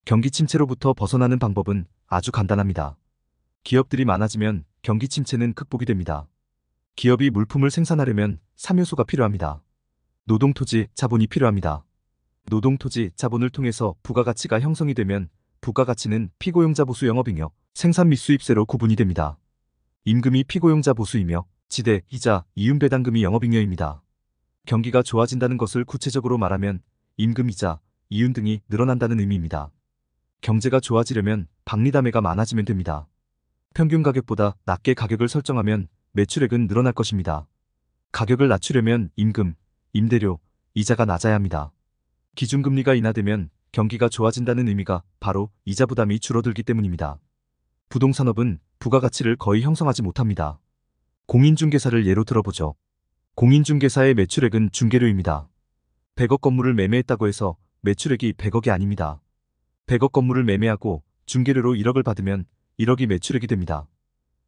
경기 침체로부터 벗어나는 방법은 아주 간단합니다. 기업들이 많아지면 경기 침체는 극복이 됩니다. 기업이 물품을 생산하려면 3요소가 필요합니다. 노동, 토지, 자본이 필요합니다. 노동, 토지, 자본을 통해서 부가가치가 형성이 되면 부가가치는 피고용자 보수 영업잉여, 생산 및 수입세로 구분이 됩니다. 임금이 피고용자 보수이며 지대, 이자, 이윤배당금이 영업잉여입니다. 경기가 좋아진다는 것을 구체적으로 말하면 임금, 이자, 이윤 등이 늘어난다는 의미입니다. 경제가 좋아지려면 박리담회가 많아지면 됩니다. 평균 가격보다 낮게 가격을 설정하면 매출액은 늘어날 것입니다. 가격을 낮추려면 임금, 임대료, 이자가 낮아야 합니다. 기준금리가 인하되면 경기가 좋아진다는 의미가 바로 이자 부담이 줄어들기 때문입니다. 부동산업은 부가가치를 거의 형성하지 못합니다. 공인중개사를 예로 들어보죠. 공인중개사의 매출액은 중개료입니다. 100억 건물을 매매했다고 해서 매출액이 100억이 아닙니다. 100억 건물을 매매하고 중개료로 1억을 받으면 1억이 매출액이 됩니다.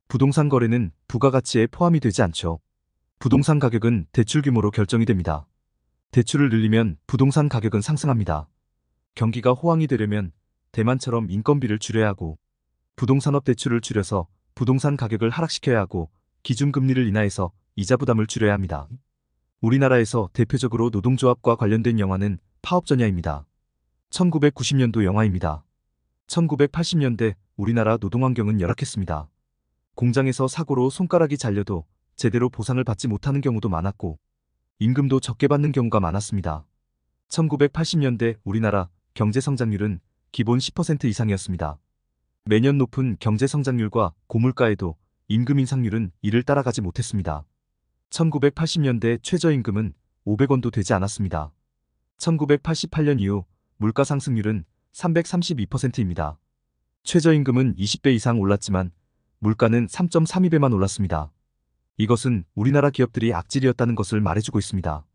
부동산 거래는 부가가치에 포함이 되지 않죠. 부동산 가격은 대출 규모로 결정이 됩니다. 대출을 늘리면 부동산 가격은 상승합니다. 경기가 호황이 되려면 대만처럼 인건비를 줄여야 하고 부동산업 대출을 줄여서 부동산 가격을 하락시켜야 하고 기준금리를 인하해서 이자 부담을 줄여야 합니다. 우리나라에서 대표적으로 노동조합과 관련된 영화는 파업전야입니다. 1990년도 영화입니다. 1980년대 우리나라 노동환경은 열악했습니다. 공장에서 사고로 손가락이 잘려도 제대로 보상을 받지 못하는 경우도 많았고 임금도 적게 받는 경우가 많았습니다. 1980년대 우리나라 경제성장률은 기본 10% 이상이었습니다. 매년 높은 경제성장률과 고물가에도 임금 인상률은 이를 따라가지 못했습니다. 1980년대 최저임금은 500원도 되지 않았습니다. 1988년 이후 물가 상승률은 332%입니다. 최저임금은 20배 이상 올랐지만 물가는 3.32배만 올랐습니다. 이것은 우리나라 기업들이 악질이었다는 것을 말해주고 있습니다.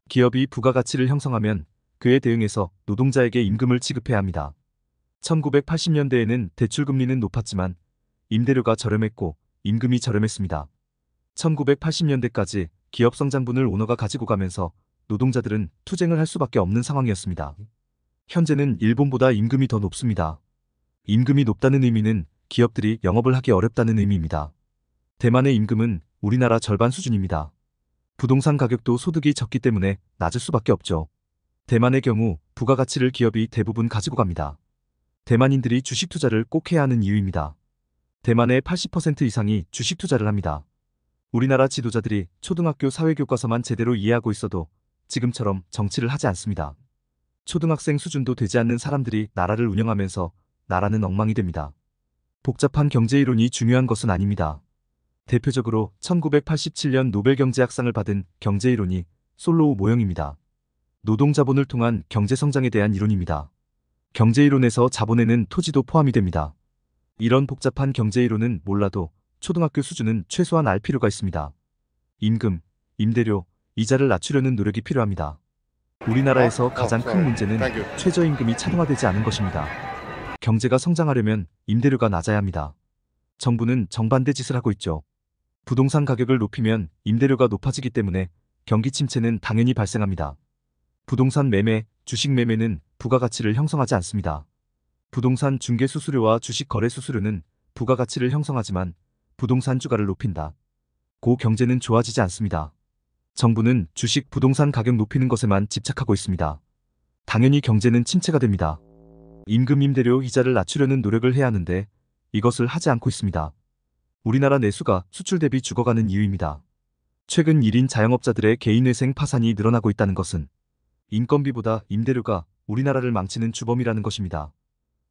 기업이 부가가치를 형성하면 그에 대응해서 노동자에게 임금을 지급해야 합니다. 1980년대에는 대출금리는 높았지만 임대료가 저렴했고 임금이 저렴했습니다. 1980년대까지 기업 성장분을 오너가 가지고 가면서 노동자들은 투쟁을 할 수밖에 없는 상황이었습니다. 현재는 일본보다 임금이 더 높습니다. 임금이 높다는 의미는 기업들이 영업을 하기 어렵다는 의미입니다. 대만의 임금은 우리나라 절반 수준입니다. 부동산 가격도 소득이 적기 때문에 낮을 수밖에 없죠. 대만의 경우 부가가치를 기업이 대부분 가지고 갑니다. 대만인들이 주식 투자를 꼭 해야 하는 이유입니다. 대만의 80% 이상이 주식 투자를 합니다. 우리나라 지도자들이 초등학교 사회교과서만 제대로 이해하고 있어도 지금처럼 정치를 하지 않습니다. 초등학생 수준도 되지 않는 사람들이 나라를 운영하면서 나라는 엉망이 됩니다. 복잡한 경제이론이 중요한 것은 아닙니다. 대표적으로 1987년 노벨경제학상을 받은 경제이론이 솔로우 모형입니다. 노동자본을 통한 경제성장에 대한 이론입니다. 경제이론에서 자본에는 토지도 포함이 됩니다. 이런 복잡한 경제이론은 몰라도 초등학교 수준은 최소한 알 필요가 있습니다. 임금, 임대료, 이자를 낮추려는 노력이 필요합니다. 우리나라에서 가장 큰 문제는 최저임금이 차등화되지 않은 것입니다. 경제가 성장하려면 임대료가 낮아야 합니다. 정부는 정반대 짓을 하고 있죠. 부동산 가격을 높이면 임대료가 높아지기 때문에 경기 침체는 당연히 발생합니다. 부동산 매매, 주식 매매는 부가가치를 형성하지 않습니다. 부동산 중개 수수료와 주식 거래 수수료는 부가가치를 형성하지만 부동산 주가를 높인다. 고 경제는 좋아지지 않습니다. 정부는 주식, 부동산 가격 높이는 것에만 집착하고 있습니다. 당연히 경제는 침체가 됩니다. 임금, 임대료, 이자를 낮추려는 노력을 해야 하는데 이것을 하지 않고 있습니다. 우리나라 내수가 수출 대비 죽어가는 이유입니다. 최근 1인 자영업자들의 개인회생 파산이 늘어나고 있다는 것은 인건비보다 임대료가 우리나라를 망치는 주범이라는 것입니다.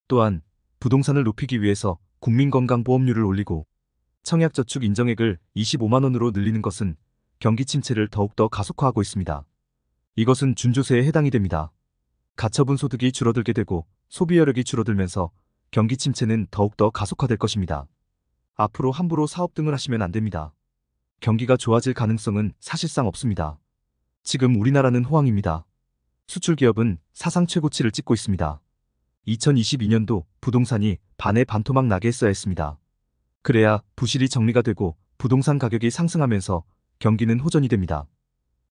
또한 부동산을 높이기 위해서 국민건강보험료를 올리고 청약저축 인정액을 25만원으로 늘리는 것은 경기 침체를 더욱더 가속화하고 있습니다. 이것은 준조세에 해당이 됩니다. 가처분 소득이 줄어들게 되고 소비 여력이 줄어들면서 경기 침체는 더욱더 가속화될 것입니다. 앞으로 함부로 사업 등을 하시면 안 됩니다. 경기가 좋아질 가능성은 사실상 없습니다. 지금 우리나라는 호황입니다. 수출 기업은 사상 최고치를 찍고 있습니다. 2022년도 부동산이 반에 반토막 나게 했어야 했습니다. 그래야 부실이 정리가 되고 부동산 가격이 상승하면서 경기는 호전이 됩니다.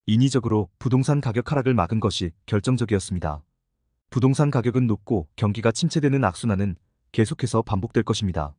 인위적으로 부동산 가격 하락을 막은 것이 결정적이었습니다. 부동산 가격은 높고 경기가 침체되는 악순환은 계속해서 반복될 것입니다.